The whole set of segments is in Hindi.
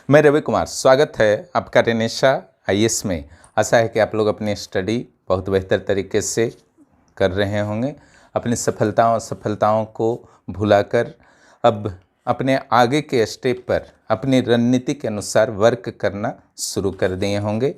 मैं रवि कुमार, स्वागत है आपका रेनेसा आईएएस में। आशा है कि आप लोग अपनी स्टडी बहुत बेहतर तरीके से कर रहे होंगे। अपनी सफलताओं को भुलाकर अब अपने आगे के स्टेप पर अपनी रणनीति के अनुसार वर्क करना शुरू कर दिए होंगे।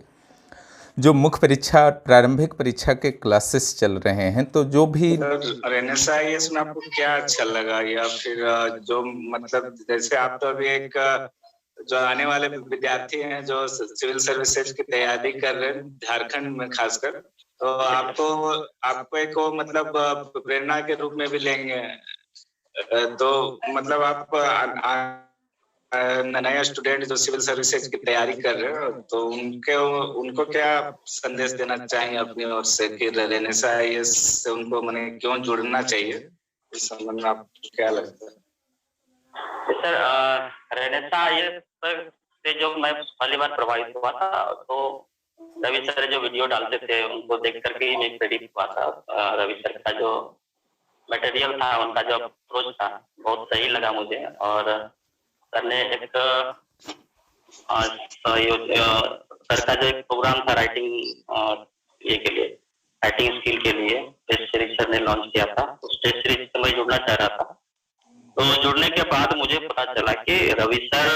जो मुख्य परीक्षा और प्रारंभिक परीक्षा के क्लासेस चल रहे हैं, तो जो भी रेनेसा आईएएस में आपको क्या अच्छा लगा, या फिर जो मतलब जैसे आप तो अभी एक जो आने वाले विद्यार्थी हैं जो सिविल सर्विसेज की तैयारी कर रहे हैं झारखंड में खासकर, तो आपको एक वो मतलब प्रेरणा के रूप में भी लेंगे। तो मतलब आप नया स्टूडेंट जो सिविल सर्विसेज की तैयारी कर रहे हो, तो उनको क्या संदेश देना चाहिए अपनी ओर से कि रेनेसा आईएएस से उनको मैंने क्यों जुड़ना चाहिए, इस संबंध में आपको क्या लगता है? सर, रेनेसा आईएएस से जो मैं पहली बार प्रभावित हुआ था, तो रवि सर जो वीडियो डालते थे उनको देख करके ही मैं प्रेरित हुआ था। रवि सर का जो मटेरियल था, उनका जो अप्रोच था, बहुत सही लगा मुझे। और सर ने एक सर का जो एक प्रोग्राम था राइटिंग ये के लिए, राइटिंग स्किल के लिए टेस्ट सीरीज सर ने लॉन्च किया था। उस टेस्ट सीरीज से मैं जुड़ना चाह रहा था। तो जुड़ने के बाद मुझे पता चला कि रवि सर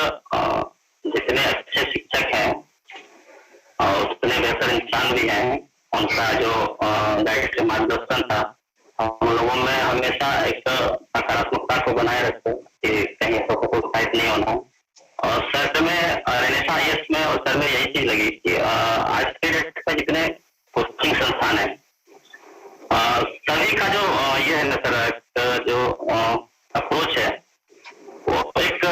जितने अच्छे शिक्षक हैं और उतने बेहतर इंसान भी हैं। उनका जो गाइड के मार्गदर्शन था, हम लोगों में हमेशा एक सकारात्मकता को बनाए रखते कि कहीं तो प्रोत्साहित नहीं होना। और सर में रेनेसा आईएएस में और सर में यही चीज लगी कि आज के डेट में जितने कोचिंग संस्थान है, सभी का जो ये है ना सर, जो अप्रोच है वो एक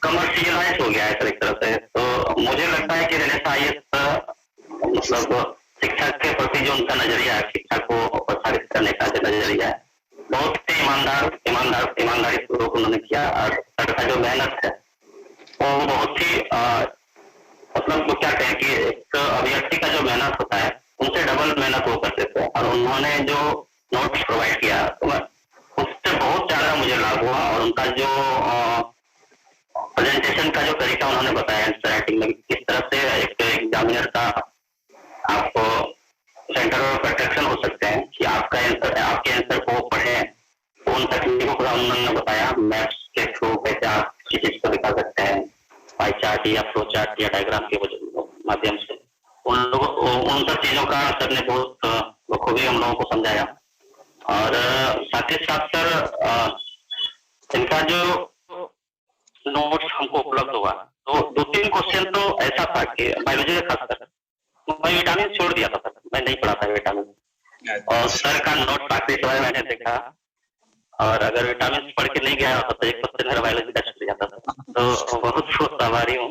कमर्शियलाइज हो गया है एक तरह से। तो मुझे लगता है कि रेनेसा आईएएस मतलब शिक्षा के प्रति जो उनका नजरिया है, शिक्षा को प्रसारित करने का जो नजरिया है, बहुत ही ईमानदारी पूर्वक उन्होंने किया। और सर का जो मेहनत है वो बहुत ही मतलब क्या कहें कि एक अभ्यर्थी का जो मेहनत होता है उनसे डबल मेहनत वो करते थे। और उन्होंने जो नोट्स प्रोवाइड किया तो उससे बहुत ज्यादा मुझे लाभ हुआ। और उनका जो प्रेजेंटेशन का जो तरीका उन्होंने बताया आंसर राइटिंग में, किस तरह से एक एग्जामिनर का आपको सेंटर ऑफ अट्रैक्शन हो सकते हैं कि आपके आंसर को पढ़े, उन तकनीकों को उन्होंने बताया। मैप्स के थ्रू कैसे आप किसी चीज को दिखा सकते हैं, पाई चार्ट या फ्लो चार्ट या डायग्राम के माध्यम से, उन सब चीजों का सर ने बहुत बखूबी हम लोगों को समझाया। और साथ ही साथ सर इनका जो नोट्स हमको उपलब्ध हुआ, तो 2-3 क्वेश्चन तो ऐसा था कि बायोलॉजी का खासकर मैं विटामिन छोड़ दिया था सर, मैं नहीं पढ़ा था विटामिन। और सर का नोट काफी समय मैंने देखा, और अगर विटामिन पढ़ के नहीं गया होता तो एक क्वेश्चन मेरा बायोलॉजी का छूट जाता था। तो बहुत आभारी हूँ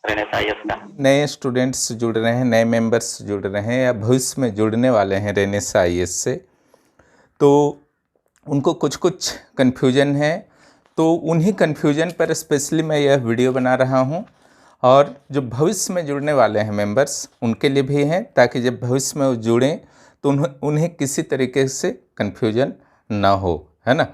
रेनेसा आईएएस का। नए स्टूडेंट्स जुड़ रहे हैं, नए मेंबर्स जुड़ रहे हैं या भविष्य में जुड़ने वाले हैं रेनेसा आईएएस से, तो उनको कुछ कन्फ्यूजन है। तो उन्हीं कन्फ्यूजन पर स्पेशली मैं यह वीडियो बना रहा हूं, और जो भविष्य में जुड़ने वाले हैं मेंबर्स उनके लिए भी हैं, ताकि जब भविष्य में वो जुड़ें तो उन्हें किसी तरीके से कन्फ्यूजन ना हो, है ना।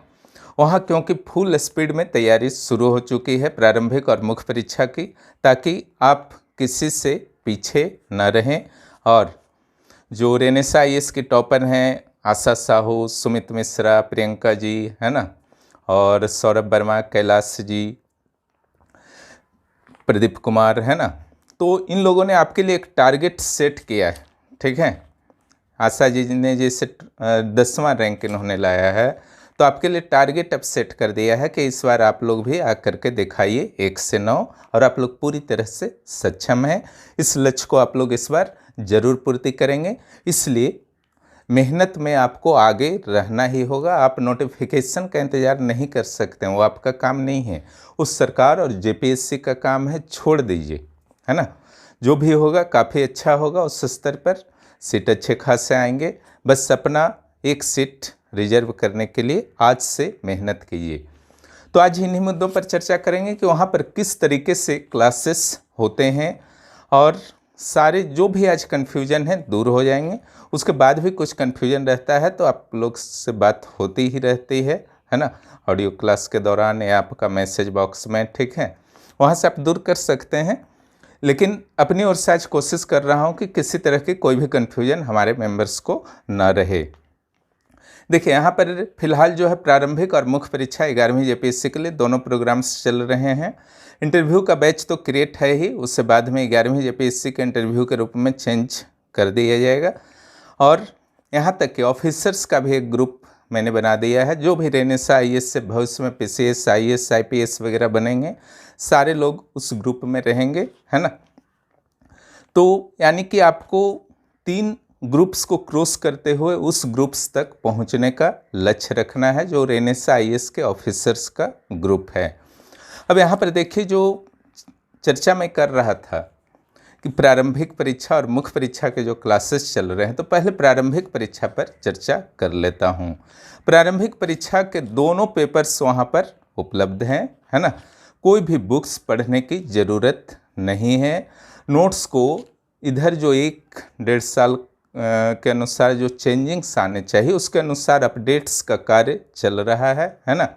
वहाँ क्योंकि फुल स्पीड में तैयारी शुरू हो चुकी है प्रारंभिक और मुख्य परीक्षा की, ताकि आप किसी से पीछे न रहें। और जो रेनेसा आईएएस की टॉपर हैं, आशा साहू, सुमित मिश्रा, प्रियंका जी, है ना, और सौरभ वर्मा, कैलाश जी, प्रदीप कुमार, है ना, तो इन लोगों ने आपके लिए एक टारगेट सेट किया है, ठीक है। आशा जी ने जैसे 10वां रैंक इन्होंने लाया है, तो आपके लिए टारगेट अब सेट कर दिया है कि इस बार आप लोग भी आकर के दिखाइए 1 से 9, और आप लोग पूरी तरह से सक्षम हैं। इस लक्ष्य को आप लोग इस बार जरूर पूर्ति करेंगे, इसलिए मेहनत में आपको आगे रहना ही होगा। आप नोटिफिकेशन का इंतज़ार नहीं कर सकते हैं, वो आपका काम नहीं है, उस सरकार और जेपीएससी का काम है, छोड़ दीजिए, है ना। जो भी होगा काफ़ी अच्छा होगा, उस स्तर पर सीट अच्छे खासे आएंगे। बस अपना एक सीट रिजर्व करने के लिए आज से मेहनत कीजिए। तो आज इन्हीं मुद्दों पर चर्चा करेंगे कि वहाँ पर किस तरीके से क्लासेस होते हैं, और सारे जो भी आज कन्फ्यूजन है दूर हो जाएंगे। उसके बाद भी कुछ कन्फ्यूजन रहता है तो आप लोग से बात होती ही रहती है ना, ऑडियो क्लास के दौरान या आपका मैसेज बॉक्स में, ठीक है। वहाँ से आप दूर कर सकते हैं, लेकिन अपनी ओर से आज कोशिश कर रहा हूँ कि किसी तरह की कोई भी कन्फ्यूजन हमारे मेंबर्स को न रहे। देखिए यहाँ पर फिलहाल जो है प्रारंभिक और मुख्य परीक्षा 11वीं जेपीएससी के लिए दोनों प्रोग्राम्स चल रहे हैं। इंटरव्यू का बैच तो क्रिएट है ही, उससे बाद में 11वीं जेपीएससी के इंटरव्यू के रूप में चेंज कर दिया जाएगा। और यहाँ तक कि ऑफिसर्स का भी एक ग्रुप मैंने बना दिया है। जो भी रेनेसा IAS से भविष्य में PCS, IAS, IPS वगैरह बनेंगे, सारे लोग उस ग्रुप में रहेंगे, है ना। तो यानी कि आपको 3 ग्रुप्स को क्रॉस करते हुए उस ग्रुप्स तक पहुंचने का लक्ष्य रखना है, जो रेनेसा IAS के ऑफिसर्स का ग्रुप है। अब यहाँ पर देखिए, जो चर्चा मैं कर रहा था कि प्रारंभिक परीक्षा और मुख्य परीक्षा के जो क्लासेस चल रहे हैं, तो पहले प्रारंभिक परीक्षा पर चर्चा कर लेता हूँ। प्रारंभिक परीक्षा के दोनों पेपर्स वहाँ पर उपलब्ध हैं, है ना। कोई भी बुक्स पढ़ने की ज़रूरत नहीं है। नोट्स को इधर जो 1-1.5 साल के अनुसार जो चेंजिंग्स आने चाहिए, उसके अनुसार अपडेट्स का कार्य चल रहा है ना।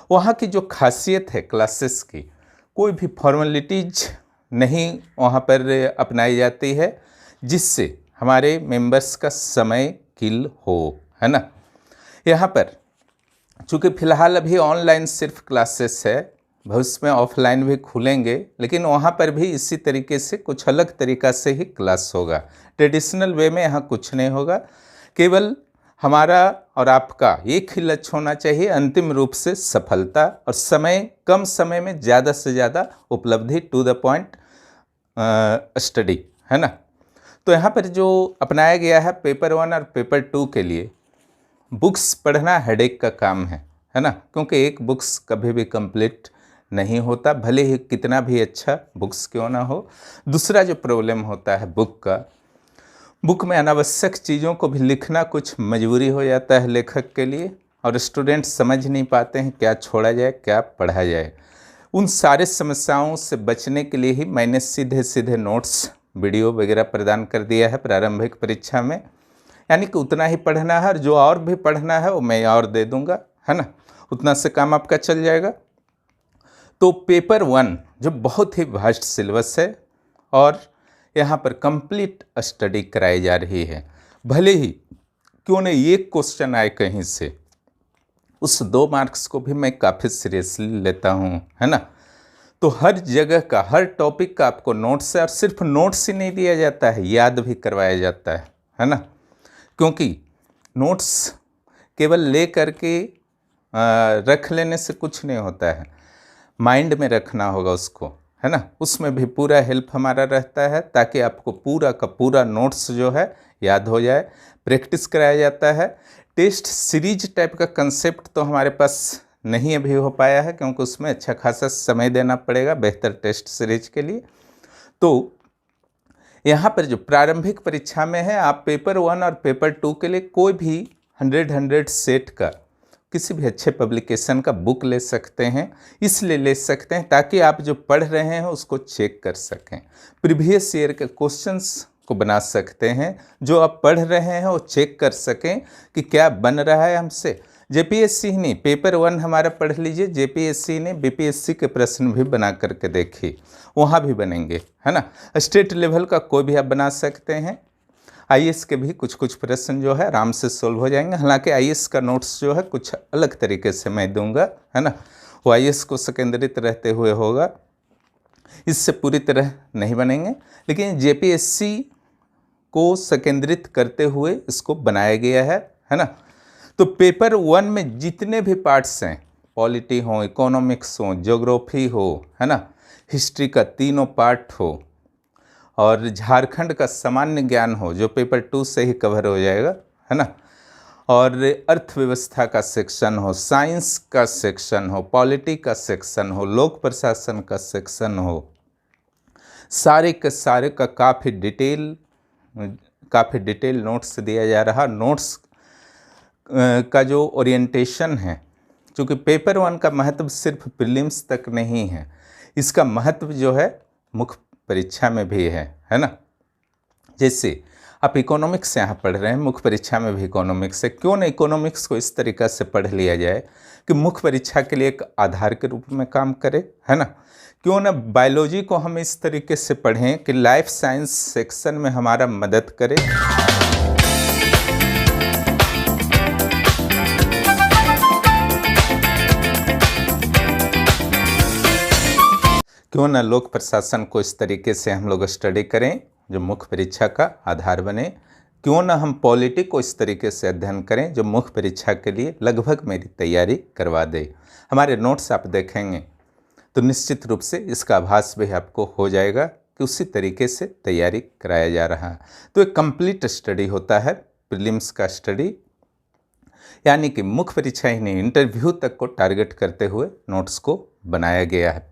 वहाँ की जो खासियत है क्लासेस की, कोई भी फॉर्मेलिटीज नहीं वहाँ पर अपनाई जाती है, जिससे हमारे मेंबर्स का समय किल हो, है ना। यहाँ पर चूँकि फ़िलहाल अभी ऑनलाइन सिर्फ क्लासेस है, भविष्य में ऑफलाइन भी खुलेंगे, लेकिन वहाँ पर भी इसी तरीके से कुछ अलग तरीक़ा से ही क्लास होगा। ट्रेडिशनल वे में यहाँ कुछ नहीं होगा। केवल हमारा और आपका एक ही लक्ष्य होना चाहिए, अंतिम रूप से सफलता, और कम समय में ज़्यादा से ज़्यादा उपलब्धि, टू द पॉइंट स्टडी, है ना। तो यहाँ पर जो अपनाया गया है पेपर 1 और पेपर 2 के लिए, बुक्स पढ़ना हेडेक का काम है ना, क्योंकि एक बुक्स कभी भी कंप्लीट नहीं होता, भले ही कितना भी अच्छा बुक्स क्यों ना हो। दूसरा जो प्रॉब्लम होता है बुक में अनावश्यक चीज़ों को भी लिखना कुछ मजबूरी हो जाता है लेखक के लिए, और स्टूडेंट समझ नहीं पाते हैं क्या छोड़ा जाए क्या पढ़ा जाए। उन सारे समस्याओं से बचने के लिए ही मैंने सीधे नोट्स, वीडियो वगैरह प्रदान कर दिया है प्रारंभिक परीक्षा में। यानी कि उतना ही पढ़ना है, और जो और भी पढ़ना है वो मैं और दे दूंगा, है ना। उतना से काम आपका चल जाएगा। तो पेपर 1 जो बहुत ही वास्ट सिलेबस है, और यहाँ पर कंप्लीट स्टडी कराई जा रही है। भले ही क्यों नहीं एक क्वेश्चन आए कहीं से, उस 2 मार्क्स को भी मैं काफ़ी सीरियसली लेता हूँ, है ना। तो हर जगह का, हर टॉपिक का आपको नोट्स है, और सिर्फ नोट्स ही नहीं दिया जाता है, याद भी करवाया जाता है ना। क्योंकि नोट्स केवल ले करके रख लेने से कुछ नहीं होता है, माइंड में रखना होगा उसको, है ना। उसमें भी पूरा हेल्प हमारा रहता है, ताकि आपको पूरा का पूरा नोट्स जो है याद हो जाए। प्रैक्टिस कराया जाता है। टेस्ट सीरीज टाइप का कंसेप्ट तो हमारे पास नहीं अभी हो पाया है, क्योंकि उसमें अच्छा खासा समय देना पड़ेगा बेहतर टेस्ट सीरीज के लिए। तो यहाँ पर जो प्रारंभिक परीक्षा में है, आप पेपर 1 और पेपर 2 के लिए कोई भी 100 सेट का किसी भी अच्छे पब्लिकेशन का बुक ले सकते हैं। इसलिए ले सकते हैं ताकि आप जो पढ़ रहे हैं उसको चेक कर सकें, प्रीवियस ईयर के क्वेश्चंस को बना सकते हैं, जो आप पढ़ रहे हैं वो चेक कर सकें कि क्या बन रहा है हमसे। जेपीएससी ही नहीं, पेपर 1 हमारा पढ़ लीजिए, जेपीएससी ने बीपीएससी के प्रश्न भी बना करके देखिए, वहाँ भी बनेंगे, है ना। स्टेट लेवल का कोई भी आप बना सकते हैं। आईएएस के भी कुछ प्रश्न जो है आराम से सोल्व हो जाएंगे। हालांकि आईएएस का नोट्स जो है कुछ अलग तरीके से मैं दूंगा, है ना। वो आईएएस को संकेंद्रित रहते हुए होगा, इससे पूरी तरह नहीं बनेंगे, लेकिन जेपीएससी को संकेंद्रित करते हुए इसको बनाया गया है ना। तो पेपर 1 में जितने भी पार्ट्स हैं, पॉलिटी हो, इकोनॉमिक्स हो, ज्योग्राफी हो, है ना, हिस्ट्री का तीनों पार्ट हो, और झारखंड का सामान्य ज्ञान हो, जो पेपर 2 से ही कवर हो जाएगा, है ना, और अर्थव्यवस्था का सेक्शन हो, साइंस का सेक्शन हो, पॉलिटी का सेक्शन हो, लोक प्रशासन का सेक्शन हो, सारे के सारे का काफ़ी डिटेल नोट्स दिया जा रहा। नोट्स का जो ओरिएंटेशन है, क्योंकि पेपर 1 का महत्व सिर्फ प्रीलिम्स तक नहीं है, इसका महत्व जो है मुख्य परीक्षा में भी है ना। जैसे आप इकोनॉमिक्स यहाँ पढ़ रहे हैं, मुख्य परीक्षा में भी इकोनॉमिक्स है, क्यों ना इकोनॉमिक्स को इस तरीक़ा से पढ़ लिया जाए कि मुख्य परीक्षा के लिए एक आधार के रूप में काम करे, है ना। क्यों ना बायोलॉजी को हम इस तरीके से पढ़ें कि लाइफ साइंस सेक्शन में हमारा मदद करे। क्यों ना लोक प्रशासन को इस तरीके से हम लोग स्टडी करें जो मुख्य परीक्षा का आधार बने। क्यों ना हम पॉलिटी को इस तरीके से अध्ययन करें जो मुख्य परीक्षा के लिए लगभग मेरी तैयारी करवा दे। हमारे नोट्स आप देखेंगे तो निश्चित रूप से इसका आभास भी आपको हो जाएगा कि उसी तरीके से तैयारी कराया जा रहा है। तो एक कंप्लीट स्टडी होता है प्रीलिम्स का स्टडी, यानी कि मुख्य परीक्षा ही नहीं इंटरव्यू तक को टारगेट करते हुए नोट्स को बनाया गया है।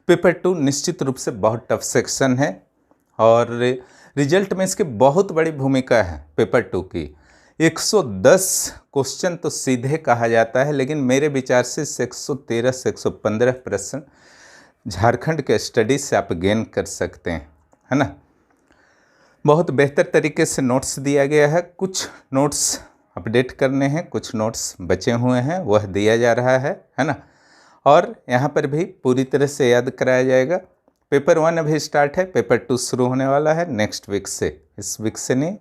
पेपर टू निश्चित रूप से बहुत टफ सेक्शन है और रिजल्ट में इसकी बहुत बड़ी भूमिका है। पेपर टू की 110 क्वेश्चन तो सीधे कहा जाता है, लेकिन मेरे विचार से 113 से 115 प्रश्न झारखंड के स्टडी से आप गेन कर सकते हैं, है ना। बहुत बेहतर तरीके से नोट्स दिया गया है। कुछ नोट्स अपडेट करने हैं, कुछ नोट्स बचे हुए हैं, वह दिया जा रहा है ना। और यहाँ पर भी पूरी तरह से याद कराया जाएगा। पेपर 1 अभी स्टार्ट है, पेपर 2 शुरू होने वाला है नेक्स्ट वीक से, इस वीक से नहीं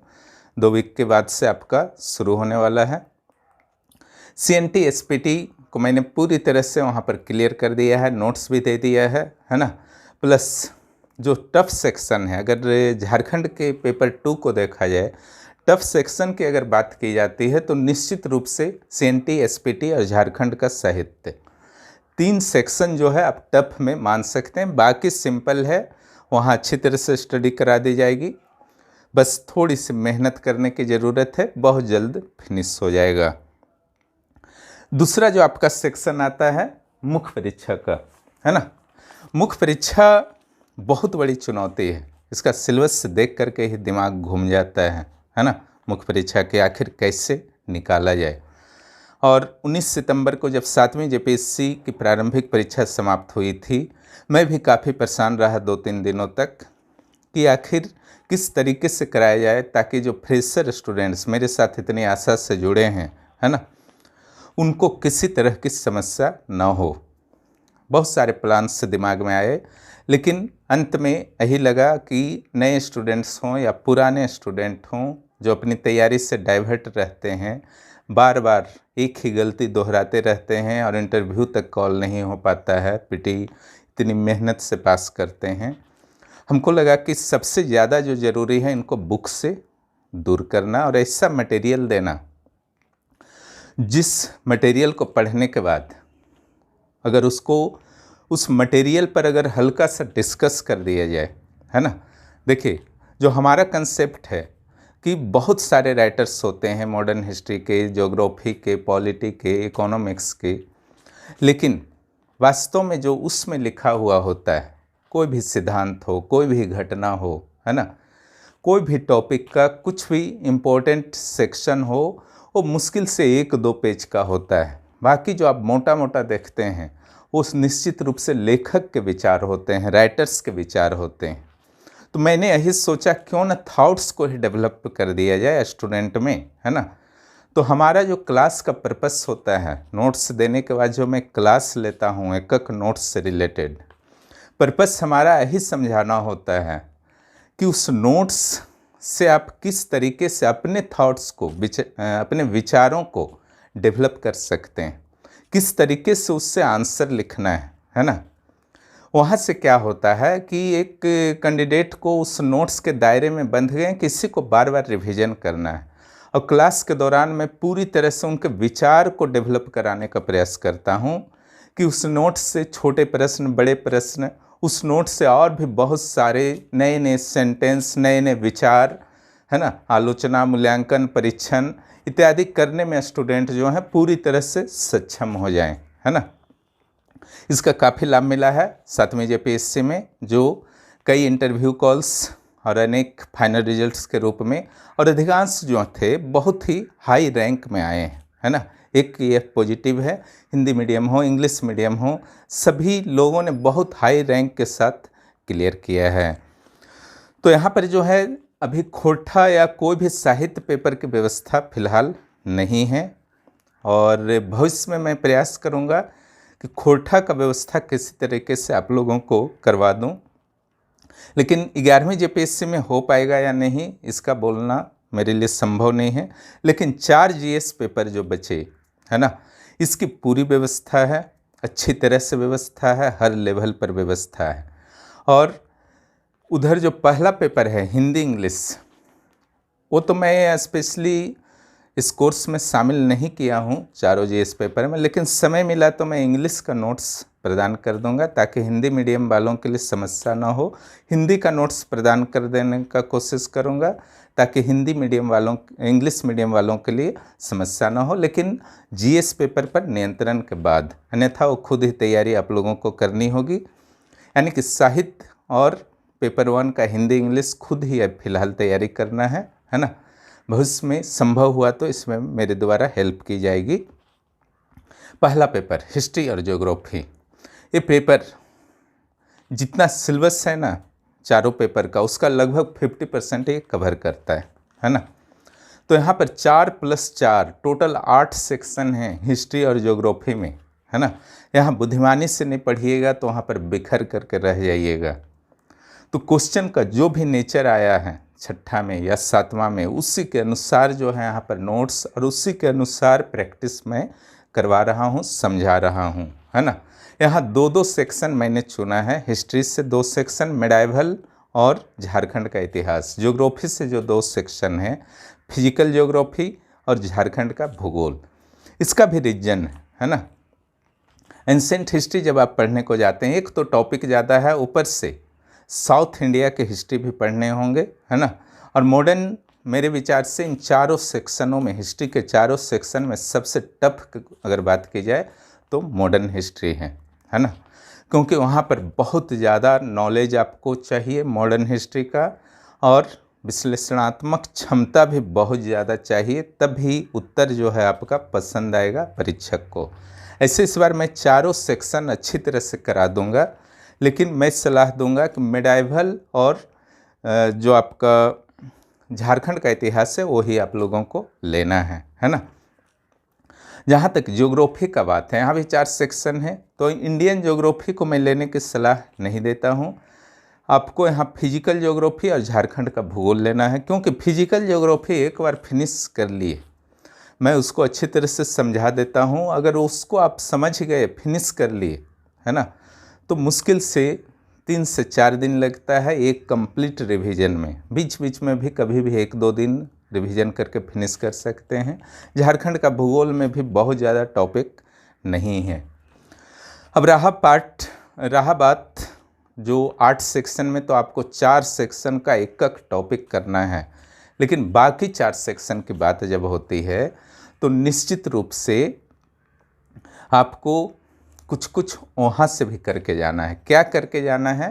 2 वीक के बाद से आपका शुरू होने वाला है। CNT SPT को मैंने पूरी तरह से वहाँ पर क्लियर कर दिया है, नोट्स भी दे दिया है ना। प्लस जो टफ सेक्शन है, अगर झारखंड के पेपर 2 को देखा जाए, टफ सेक्शन की अगर बात की जाती है तो निश्चित रूप से CNT SPT और झारखंड का साहित्य, 3 सेक्शन जो है आप टफ में मान सकते हैं। बाकी सिंपल है, वहाँ अच्छी तरह से स्टडी करा दी जाएगी, बस थोड़ी सी मेहनत करने की ज़रूरत है, बहुत जल्द फिनिश हो जाएगा। दूसरा जो आपका सेक्शन आता है मुख्य परीक्षा का, है ना। मुख्य परीक्षा बहुत बड़ी चुनौती है, इसका सिलेबस देख करके ही दिमाग घूम जाता है ना। मुख्य परीक्षा के आखिर कैसे निकाला जाए। और 19 सितंबर को जब 7वीं JPSC की प्रारंभिक परीक्षा समाप्त हुई थी, मैं भी काफ़ी परेशान रहा 2-3 दिनों तक कि आखिर किस तरीके से कराया जाए ताकि जो फ्रेशर स्टूडेंट्स मेरे साथ इतनी आशा से जुड़े हैं, है ना, उनको किसी तरह की समस्या न हो। बहुत सारे प्लान्स दिमाग में आए, लेकिन अंत में यही लगा कि नए स्टूडेंट्स हों या पुराने स्टूडेंट हों जो अपनी तैयारी से डाइवर्ट रहते हैं, बार बार एक ही गलती दोहराते रहते हैं और इंटरव्यू तक कॉल नहीं हो पाता है, PT इतनी मेहनत से पास करते हैं। हमको लगा कि सबसे ज़्यादा जो ज़रूरी है इनको बुक से दूर करना और ऐसा मटेरियल देना जिस मटेरियल को पढ़ने के बाद अगर उसको उस मटेरियल पर अगर हल्का सा डिस्कस कर दिया जाए, है ना। देखिए, जो हमारा कंसेप्ट है कि बहुत सारे राइटर्स होते हैं मॉडर्न हिस्ट्री के, ज्योग्राफी के, पॉलिटी के, इकोनॉमिक्स के, लेकिन वास्तव में जो उसमें लिखा हुआ होता है, कोई भी सिद्धांत हो, कोई भी घटना हो, है ना, कोई भी टॉपिक का कुछ भी इम्पोर्टेंट सेक्शन हो, वो मुश्किल से 1-2 पेज का होता है। बाकी जो आप मोटा मोटा देखते हैं वो निश्चित रूप से लेखक के विचार होते हैं, राइटर्स के विचार होते हैं। तो मैंने यही सोचा क्यों ना थॉट्स को ही डेवलप कर दिया जाए स्टूडेंट में, है ना। तो हमारा जो क्लास का पर्पस होता है, नोट्स देने के बाद जो मैं क्लास लेता हूँ एक नोट्स से रिलेटेड, पर्पस हमारा यही समझाना होता है कि उस नोट्स से आप किस तरीके से अपने थॉट्स को, अपने विचारों को डेवलप कर सकते हैं, किस तरीके से उससे आंसर लिखना है ना। वहाँ से क्या होता है कि एक कैंडिडेट को उस नोट्स के दायरे में बंध गए, किसी को बार बार रिवीजन करना है, और क्लास के दौरान मैं पूरी तरह से उनके विचार को डेवलप कराने का प्रयास करता हूँ कि उस नोट्स से छोटे प्रश्न, बड़े प्रश्न, उस नोट से और भी बहुत सारे नए नए सेंटेंस, नए नए विचार, है ना, आलोचना, मूल्यांकन, परीक्षण इत्यादि करने में स्टूडेंट जो हैं पूरी तरह से सक्षम हो जाएं, है ना। इसका काफ़ी लाभ मिला है 7वीं JPSC में, जो कई इंटरव्यू कॉल्स और अनेक फाइनल रिजल्ट्स के रूप में, और अधिकांश जो थे बहुत ही हाई रैंक में आए हैं, है ना। एक ये पॉजिटिव है, हिंदी मीडियम हो, इंग्लिश मीडियम हो, सभी लोगों ने बहुत हाई रैंक के साथ क्लियर किया है। तो यहाँ पर जो है अभी खोटा या कोई भी साहित्य पेपर की व्यवस्था फिलहाल नहीं है, और भविष्य में मैं प्रयास करूंगा कि खोटा का व्यवस्था किसी तरीके से आप लोगों को करवा दूं। लेकिन 11वीं जेपीएससी में हो पाएगा या नहीं, इसका बोलना मेरे लिए संभव नहीं है। लेकिन 4 जीएस पेपर जो बचे है ना, इसकी पूरी व्यवस्था है, अच्छी तरह से व्यवस्था है, हर लेवल पर व्यवस्था है। और उधर जो पहला पेपर है हिंदी इंग्लिश, वो तो मैं स्पेशली इस कोर्स में शामिल नहीं किया हूँ चारों जीएस पेपर में, लेकिन समय मिला तो मैं इंग्लिश का नोट्स प्रदान कर दूंगा ताकि हिंदी मीडियम वालों के लिए समस्या ना हो। हिंदी का नोट्स प्रदान कर देने का कोशिश करूंगा ताकि हिंदी मीडियम वालों, इंग्लिश मीडियम वालों के लिए समस्या ना हो, लेकिन जीएस पेपर पर नियंत्रण के बाद, अन्यथा वो खुद ही तैयारी आप लोगों को करनी होगी। यानी कि साहित्य और पेपर 1 का हिंदी इंग्लिश खुद ही अब फिलहाल तैयारी करना है ना। भविष्य में संभव हुआ तो इसमें मेरे द्वारा हेल्प की जाएगी। पहला पेपर हिस्ट्री और ज्योग्राफी, ये पेपर जितना सिलेबस है ना चारों पेपर का, उसका लगभग 50% ये कवर करता है ना। तो यहाँ पर 4+4 टोटल 8 सेक्शन हैं हिस्ट्री और ज्योग्राफी में, है ना। यहाँ बुद्धिमानी से नहीं पढ़िएगा तो वहाँ पर बिखर करके रह जाइएगा। तो क्वेश्चन का जो भी नेचर आया है 6ठा में या 7वां में, उसी के अनुसार जो है यहाँ पर नोट्स और उसी के अनुसार प्रैक्टिस मैं करवा रहा हूँ, समझा रहा हूँ, है ना। यहाँ 2-2 सेक्शन मैंने चुना है, हिस्ट्री से 2 सेक्शन, मेडाइवल और झारखंड का इतिहास। ज्योग्राफी से जो 2 सेक्शन हैं, फिजिकल ज्योग्राफी और झारखंड का भूगोल, इसका भी रीजन है ना। एंसेंट हिस्ट्री जब आप पढ़ने को जाते हैं, एक तो टॉपिक ज़्यादा है, ऊपर से साउथ इंडिया के हिस्ट्री भी पढ़ने होंगे, है ना। और मॉडर्न, मेरे विचार से इन चारों सेक्शनों में, हिस्ट्री के चारों सेक्शन में सबसे टफ अगर बात की जाए तो मॉडर्न हिस्ट्री है ना, क्योंकि वहाँ पर बहुत ज़्यादा नॉलेज आपको चाहिए मॉडर्न हिस्ट्री का, और विश्लेषणात्मक क्षमता भी बहुत ज़्यादा चाहिए, तभी उत्तर जो है आपका पसंद आएगा परीक्षक को। ऐसे इस बार मैं चारों सेक्शन अच्छी तरह से करा दूंगा, लेकिन मैं सलाह दूंगा कि मेडाइवल और जो आपका झारखंड का इतिहास है वही आप लोगों को लेना है ना। जहाँ तक ज्योग्राफी का बात है, यहाँ भी 4 सेक्शन है, तो इंडियन ज्योग्राफी को मैं लेने की सलाह नहीं देता हूँ। आपको यहाँ फिजिकल ज्योग्राफी और झारखंड का भूगोल लेना है, क्योंकि फिजिकल ज्योग्राफी एक बार फिनिश कर लिए, मैं उसको अच्छी तरह से समझा देता हूँ। अगर उसको आप समझ गए, फिनिश कर लिए, है ना, तो मुश्किल से 3 से 4 दिन लगता है एक कंप्लीट रिवीजन में। बीच बीच में भी कभी भी 1-2 दिन रिवीजन करके फिनिश कर सकते हैं। झारखंड का भूगोल में भी बहुत ज़्यादा टॉपिक नहीं है। अब रहा बात जो 8 सेक्शन में, तो आपको 4 सेक्शन का एक टॉपिक करना है, लेकिन बाकी 4 सेक्शन की बात जब होती है तो निश्चित रूप से आपको कुछ वहाँ से भी करके जाना है। क्या करके जाना है,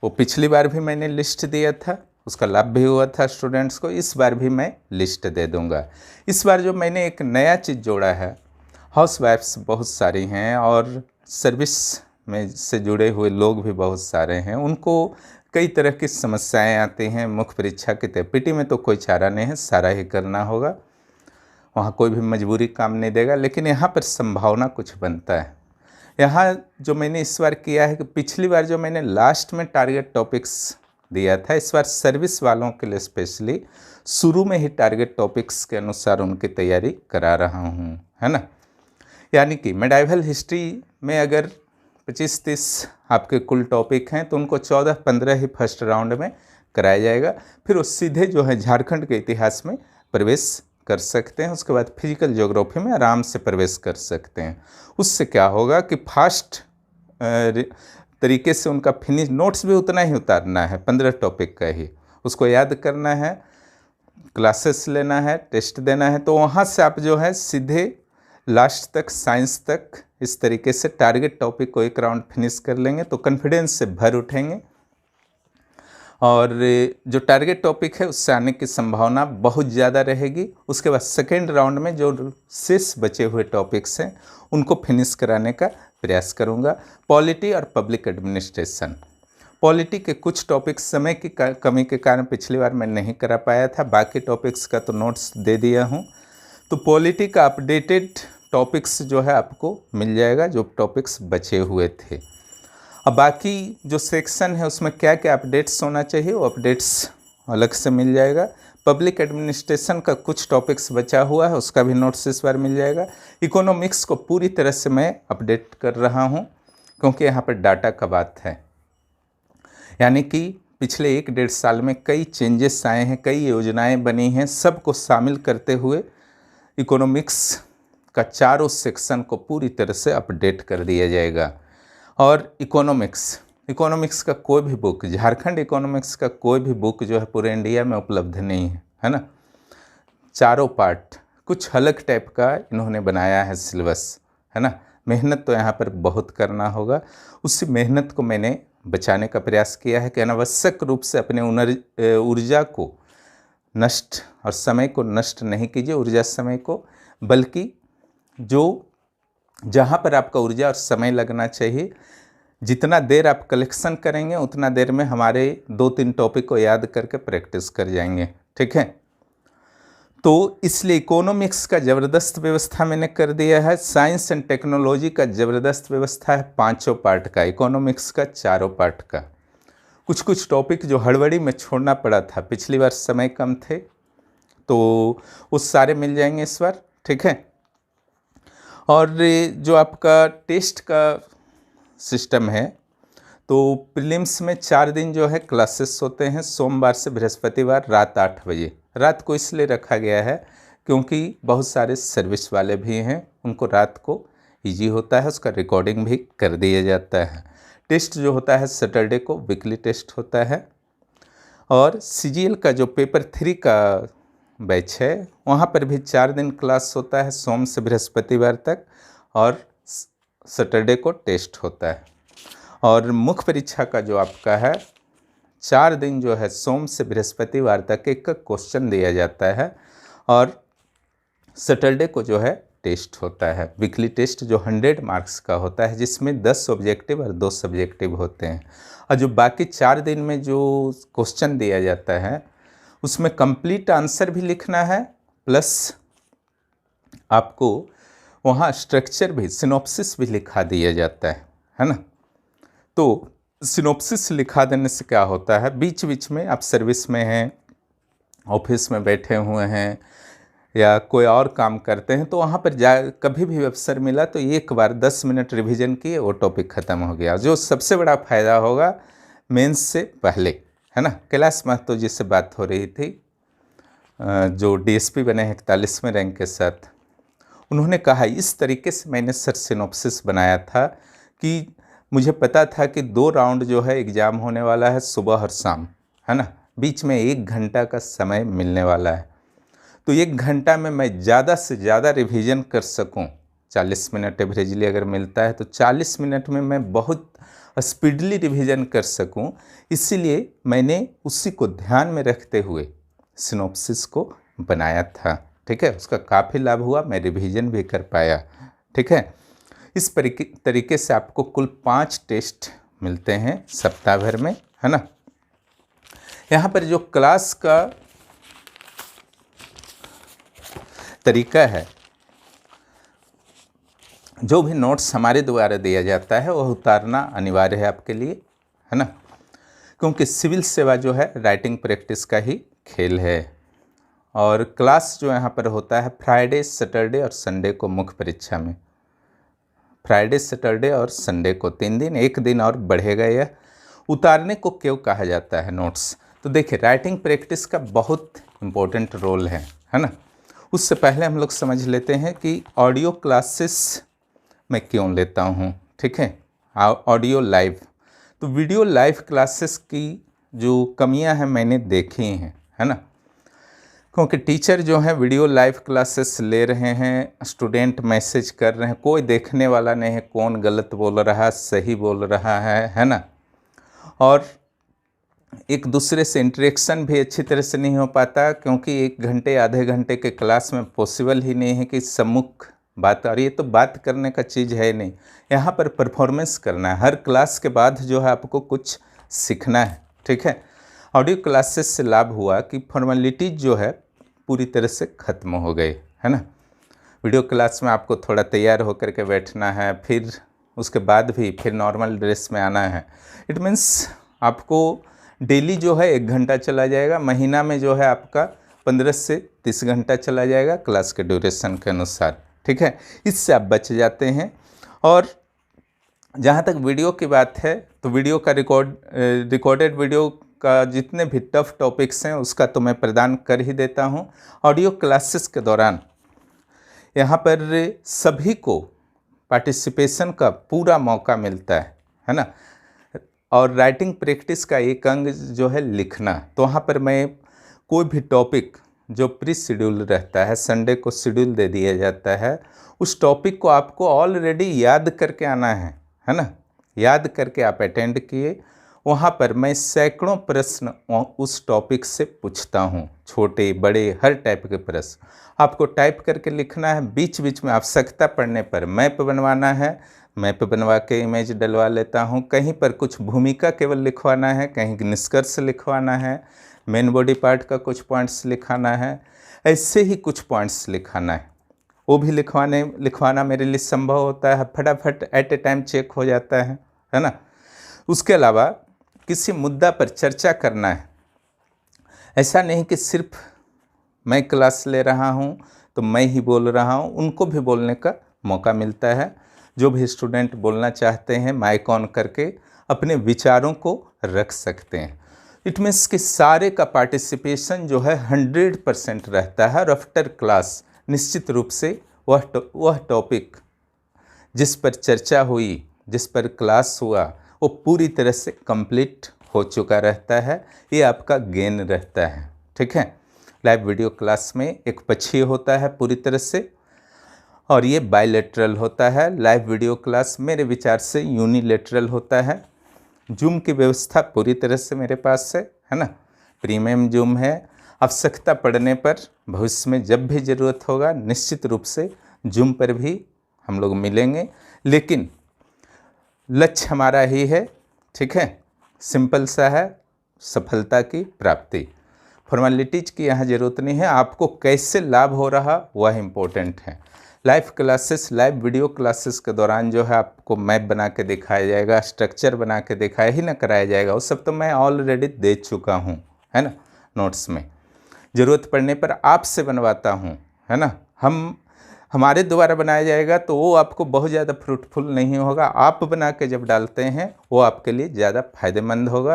वो पिछली बार भी मैंने लिस्ट दिया था, उसका लाभ भी हुआ था स्टूडेंट्स को, इस बार भी मैं लिस्ट दे दूंगा। इस बार जो मैंने एक नया चीज़ जोड़ा है, हाउस वाइफ्स बहुत सारी हैं और सर्विस में से जुड़े हुए लोग भी बहुत सारे हैं, उनको कई तरह की समस्याएं आती हैं मुख्य परीक्षा के तय। पीटी में तो कोई चारा नहीं है, सारा ही करना होगा, वहाँ कोई भी मजबूरी काम नहीं देगा, लेकिन यहाँ पर संभावना कुछ बनता है। यहाँ जो मैंने इस बार किया है कि पिछली बार जो मैंने लास्ट में टारगेट टॉपिक्स दिया था, इस बार सर्विस वालों के लिए स्पेशली शुरू में ही टारगेट टॉपिक्स के अनुसार उनकी तैयारी करा रहा हूँ, है ना। यानी कि मेडाइवल हिस्ट्री में अगर 25-30 आपके कुल टॉपिक हैं, तो उनको 14-15 ही फर्स्ट राउंड में कराया जाएगा। फिर वो सीधे जो है झारखंड के इतिहास में प्रवेश कर सकते हैं, उसके बाद फिजिकल ज्योग्राफी में आराम से प्रवेश कर सकते हैं। उससे क्या होगा कि फास्ट तरीके से उनका फिनिश, नोट्स भी उतना ही उतारना है, 15 टॉपिक का ही, उसको याद करना है, क्लासेस लेना है, टेस्ट देना है, तो वहाँ से आप जो है सीधे लास्ट तक, साइंस तक, इस तरीके से टारगेट टॉपिक को एक राउंड फिनिश कर लेंगे तो कॉन्फिडेंस से भर उठेंगे, और जो टारगेट टॉपिक है उससे आने की संभावना बहुत ज़्यादा रहेगी। उसके बाद सेकेंड राउंड में जो शेष बचे हुए टॉपिक्स हैं उनको फिनिश कराने का प्रयास करूंगा। पॉलिटी और पब्लिक एडमिनिस्ट्रेशन, पॉलिटी के कुछ टॉपिक्स समय की कमी के कारण पिछली बार मैं नहीं करा पाया था, बाकी टॉपिक्स का तो नोट्स दे दिया हूँ। तो पॉलिटी का अपडेटेड टॉपिक्स जो है आपको मिल जाएगा, जो टॉपिक्स बचे हुए थे। अब बाकी जो सेक्शन है उसमें क्या क्या अपडेट्स होना चाहिए वो अपडेट्स अलग से मिल जाएगा। पब्लिक एडमिनिस्ट्रेशन का कुछ टॉपिक्स बचा हुआ है, उसका भी नोट्स इस बार मिल जाएगा। इकोनॉमिक्स को पूरी तरह से मैं अपडेट कर रहा हूँ क्योंकि यहाँ पर डाटा का बात है, यानी कि पिछले 1-1.5 साल में कई चेंजेस आए हैं, कई योजनाएं बनी हैं, सबको शामिल करते हुए इकोनॉमिक्स का चारों सेक्शन को पूरी तरह से अपडेट कर दिया जाएगा। और इकोनॉमिक्स का कोई भी बुक, झारखंड इकोनॉमिक्स का कोई भी बुक जो है पूरे इंडिया में उपलब्ध नहीं है ना। चारों पार्ट कुछ अलग टाइप का इन्होंने बनाया है सिलेबस, है ना। मेहनत तो यहाँ पर बहुत करना होगा, उसी मेहनत को मैंने बचाने का प्रयास किया है कि अनावश्यक रूप से अपने ऊर्जा को नष्ट और समय को नष्ट नहीं कीजिए, ऊर्जा समय को, बल्कि जो जहाँ पर आपका ऊर्जा और समय लगना चाहिए, जितना देर आप कलेक्शन करेंगे उतना देर में हमारे 2-3 टॉपिक को याद करके प्रैक्टिस कर जाएंगे, ठीक है। तो इसलिए इकोनॉमिक्स का ज़बरदस्त व्यवस्था मैंने कर दिया है। साइंस एंड टेक्नोलॉजी का ज़बरदस्त व्यवस्था है 5 पार्ट का, इकोनॉमिक्स का 4 पार्ट का। कुछ टॉपिक जो हड़बड़ी में छोड़ना पड़ा था, पिछली बार समय कम थे, तो वो सारे मिल जाएंगे इस बार, ठीक है। और जो आपका टेस्ट का सिस्टम है, तो प्रीलिम्स में 4 दिन जो है क्लासेस होते हैं, सोमवार से बृहस्पतिवार रात 8 बजे। रात को इसलिए रखा गया है क्योंकि बहुत सारे सर्विस वाले भी हैं, उनको रात को इजी होता है, उसका रिकॉर्डिंग भी कर दिया जाता है। टेस्ट जो होता है सैटरडे को वीकली टेस्ट होता है। और CGL का जो पेपर 3 का बैच है वहाँ पर भी 4 दिन क्लास होता है, सोम से बृहस्पतिवार तक, और सैटरडे को टेस्ट होता है। और मुख्य परीक्षा का जो आपका है 4 दिन जो है सोम से बृहस्पतिवार तक एक क्वेश्चन दिया जाता है, और सैटरडे को जो है टेस्ट होता है, वीकली टेस्ट जो 100 मार्क्स का होता है, जिसमें 10 ऑब्जेक्टिव और 2 सब्जेक्टिव होते हैं। और जो बाकी 4 दिन में जो क्वेश्चन दिया जाता है उसमें कंप्लीट आंसर भी लिखना है, प्लस आपको वहाँ स्ट्रक्चर भी, सिनॉप्सिस भी लिखा दिया जाता है ना। तो सिनॉप्सिस लिखा देने से क्या होता है, बीच बीच में आप सर्विस में हैं, ऑफिस में बैठे हुए हैं या कोई और काम करते हैं, तो वहाँ पर कभी भी अवसर मिला तो एक बार 10 मिनट रिवीजन किए, वो टॉपिक ख़त्म हो गया। जो सबसे बड़ा फ़ायदा होगा मेंस से पहले, है ना। कैलाश महतो जी से बात हो रही थी, जो DSP बने हैं 41वें रैंक के साथ। उन्होंने कहा इस तरीके से मैंने सर सिनॉप्सिस बनाया था कि मुझे पता था कि 2 राउंड जो है एग्ज़ाम होने वाला है, सुबह और शाम, है ना। बीच में 1 घंटा का समय मिलने वाला है, तो 1 घंटा में मैं ज़्यादा से ज़्यादा रिवीजन कर सकूं। 40 मिनट एवरेजली अगर मिलता है तो 40 मिनट में मैं बहुत स्पीडली रिवीजन कर सकूं, इसीलिए मैंने उसी को ध्यान में रखते हुए सिनॉप्सिस को बनाया था, ठीक है। उसका काफ़ी लाभ हुआ, मैं रिवीजन भी कर पाया, ठीक है। इस तरीके से आपको कुल 5 टेस्ट मिलते हैं सप्ताह भर में, है ना। यहाँ पर जो क्लास का तरीका है, जो भी नोट्स हमारे द्वारा दिया जाता है वह उतारना अनिवार्य है आपके लिए, है ना, क्योंकि सिविल सेवा जो है राइटिंग प्रैक्टिस का ही खेल है। और क्लास जो यहाँ पर होता है फ्राइडे, सैटरडे और संडे को मुख्य परीक्षा में, फ्राइडे, सैटरडे और संडे को 3 दिन, 1 दिन और बढ़ेगा। यह उतारने को क्यों कहा जाता है नोट्स, तो देखिए राइटिंग प्रैक्टिस का बहुत इम्पोर्टेंट रोल है ना। उससे पहले हम लोग समझ लेते हैं कि ऑडियो क्लासेस मैं क्यों लेता हूँ, ठीक है। ऑडियो लाइव, तो वीडियो लाइव क्लासेस की जो कमियां हैं मैंने देखी हैं, है ना, क्योंकि टीचर जो हैं वीडियो लाइव क्लासेस ले रहे हैं, स्टूडेंट मैसेज कर रहे हैं, कोई देखने वाला नहीं है कौन गलत बोल रहा है सही बोल रहा है ना। और एक दूसरे से इंटरेक्शन भी अच्छी तरह से नहीं हो पाता, क्योंकि 1 घंटे आधे घंटे के क्लास में पॉसिबल ही नहीं है कि सम्मुख बात। और ये तो बात करने का चीज़ है नहीं, यहाँ पर परफॉर्मेंस करना है। हर क्लास के बाद जो है आपको कुछ सीखना है, ठीक है। ऑडियो क्लासेस से लाभ हुआ कि फॉर्मेलिटीज जो है पूरी तरह से ख़त्म हो गई, है ना। वीडियो क्लास में आपको थोड़ा तैयार होकर के बैठना है, फिर उसके बाद भी फिर नॉर्मल ड्रेस में आना है। इट मीन्स आपको डेली जो है 1 घंटा चला जाएगा, महीना में जो है आपका 15 से 30 घंटा चला जाएगा क्लास के ड्यूरेशन के अनुसार, ठीक है। इससे आप बच जाते हैं। और जहाँ तक वीडियो की बात है तो वीडियो का रिकॉर्डेड वीडियो का जितने भी टफ टॉपिक्स हैं उसका तो मैं प्रदान कर ही देता हूँ। ऑडियो क्लासेस के दौरान यहाँ पर सभी को पार्टिसिपेशन का पूरा मौका मिलता है ना। और राइटिंग प्रैक्टिस का एक अंग जो है लिखना, तो वहाँ पर मैं कोई भी टॉपिक जो प्री शेड्यूल रहता है, संडे को शेड्यूल दे दिया जाता है, उस टॉपिक को आपको ऑलरेडी याद करके आना है ना। याद करके आप अटेंड किए, वहाँ पर मैं सैकड़ों प्रश्न उस टॉपिक से पूछता हूँ, छोटे बड़े हर टाइप के प्रश्न आपको टाइप करके लिखना है। बीच बीच में आवश्यकता पड़ने पर मैप बनवाना है, मैप बनवा के इमेज डलवा लेता हूँ। कहीं पर कुछ भूमिका केवल लिखवाना है, कहीं निष्कर्ष लिखवाना है, मेन बॉडी पार्ट का कुछ पॉइंट्स लिखाना है, ऐसे ही कुछ पॉइंट्स लिखाना है। वो भी लिखवाना मेरे लिए संभव होता है, फटाफट एट ए टाइम चेक हो जाता है ना। उसके अलावा किसी मुद्दा पर चर्चा करना है। ऐसा नहीं कि सिर्फ मैं क्लास ले रहा हूँ तो मैं ही बोल रहा हूँ, उनको भी बोलने का मौका मिलता है। जो भी स्टूडेंट बोलना चाहते हैं माइक ऑन करके अपने विचारों को रख सकते हैं। इट मीन्स कि सारे का पार्टिसिपेशन जो है 100% रहता है। और आफ्टर क्लास निश्चित रूप से वह टॉपिक जिस पर चर्चा हुई, जिस पर क्लास हुआ, वो पूरी तरह से कंप्लीट हो चुका रहता है। ये आपका गेन रहता है, ठीक है। लाइव वीडियो क्लास में एक पक्षीय होता है पूरी तरह से, और ये बायलैटरल होता है। लाइव वीडियो क्लास मेरे विचार से यूनिलैटरल होता है। जूम की व्यवस्था पूरी तरह से मेरे पास है ना। प्रीमियम जूम है। आवश्यकता पड़ने पर भविष्य में जब भी ज़रूरत होगा निश्चित रूप से जूम पर भी हम लोग मिलेंगे, लेकिन लक्ष्य हमारा ही है, ठीक है। सिंपल सा है, सफलता की प्राप्ति। फॉर्मेलिटीज की यहाँ ज़रूरत नहीं है, आपको कैसे लाभ हो रहा वह इम्पोर्टेंट है। Live classes, live video classes के दौरान जो है आपको मैप बना के दिखाया जाएगा, स्ट्रक्चर बना के दिखाया ही ना कराया जाएगा, वो सब तो मैं ऑलरेडी दे चुका हूँ, है ना, नोट्स में। ज़रूरत पड़ने पर आपसे बनवाता हूँ, है ना। हमारे द्वारा बनाया जाएगा तो वो आपको बहुत ज़्यादा फ्रूटफुल नहीं होगा। आप बना के जब डालते हैं वो आपके लिए ज़्यादा फायदेमंद होगा।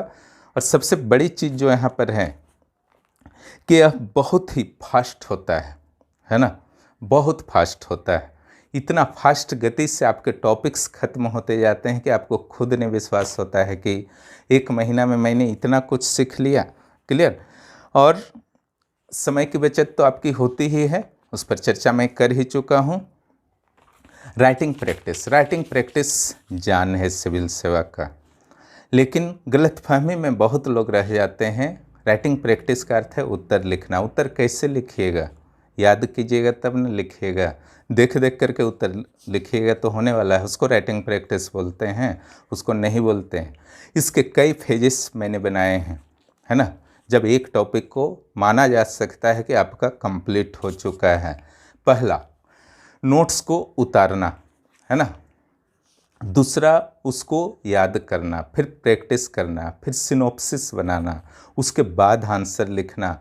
और सबसे बड़ी चीज़ जो यहाँ पर है कि यह बहुत ही फास्ट होता है ना, बहुत फास्ट होता है। इतना फास्ट गति से आपके टॉपिक्स खत्म होते जाते हैं कि आपको खुद ने विश्वास होता है कि 1 महीना में मैंने इतना कुछ सीख लिया। क्लियर। और समय की बचत तो आपकी होती ही है, उस पर चर्चा मैं कर ही चुका हूँ। राइटिंग प्रैक्टिस जान है सिविल सेवा का, लेकिन गलतफहमी में बहुत लोग रह जाते हैं। राइटिंग प्रैक्टिस का अर्थ है उत्तर लिखना। उत्तर कैसे लिखिएगा? याद कीजिएगा तब न लिखिएगा। देख करके उत्तर लिखिएगा तो होने वाला है, उसको राइटिंग प्रैक्टिस बोलते हैं, उसको नहीं बोलते हैं। इसके कई फेजेस मैंने बनाए हैं, है ना। जब एक टॉपिक को माना जा सकता है कि आपका कंप्लीट हो चुका है। पहला, नोट्स को उतारना, है ना। दूसरा, उसको याद करना, फिर प्रैक्टिस करना, फिर सिनॉप्सिस बनाना, उसके बाद आंसर लिखना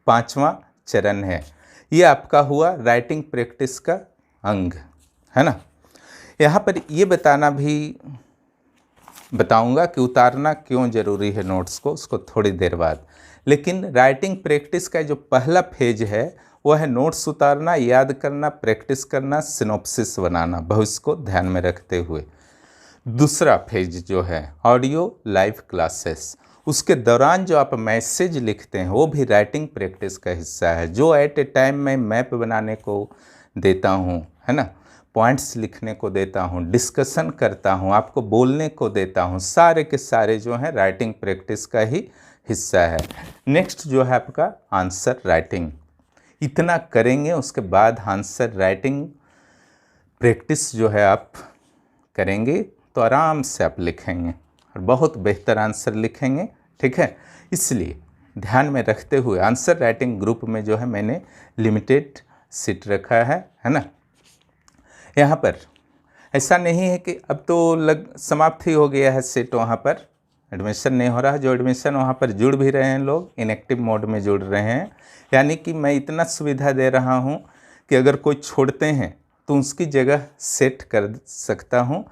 5वां चरण है। ये आपका हुआ राइटिंग प्रैक्टिस का अंग, है ना। यहाँ पर ये बताऊंगा कि उतारना क्यों ज़रूरी है नोट्स को, उसको थोड़ी देर बाद। लेकिन राइटिंग प्रैक्टिस का जो पहला फेज है वह है नोट्स उतारना, याद करना, प्रैक्टिस करना, सिनॉप्सिस बनाना, भविष्य को ध्यान में रखते हुए। दूसरा फेज जो है ऑडियो लाइव क्लासेस, उसके दौरान जो आप मैसेज लिखते हैं वो भी राइटिंग प्रैक्टिस का हिस्सा है। जो एट ए टाइम मैं मैप बनाने को देता हूँ, है ना, पॉइंट्स लिखने को देता हूँ, डिस्कशन करता हूँ, आपको बोलने को देता हूँ, सारे के सारे जो हैं राइटिंग प्रैक्टिस का ही हिस्सा है। नेक्स्ट जो है आपका आंसर राइटिंग। इतना करेंगे उसके बाद आंसर राइटिंग प्रैक्टिस जो है आप करेंगे तो आराम से आप लिखेंगे और बहुत बेहतर आंसर लिखेंगे, ठीक है। इसलिए ध्यान में रखते हुए आंसर राइटिंग ग्रुप में जो है मैंने लिमिटेड सीट रखा है ना। यहाँ पर ऐसा नहीं है कि अब तो समाप्त ही हो गया है सीट, वहाँ पर एडमिशन नहीं हो रहा है। जो एडमिशन वहाँ पर जुड़ भी रहे हैं लोग इनएक्टिव मोड में जुड़ रहे हैं, यानी कि मैं इतना सुविधा दे रहा हूँ कि अगर कोई छोड़ते हैं तो उसकी जगह सेट कर सकता हूँ।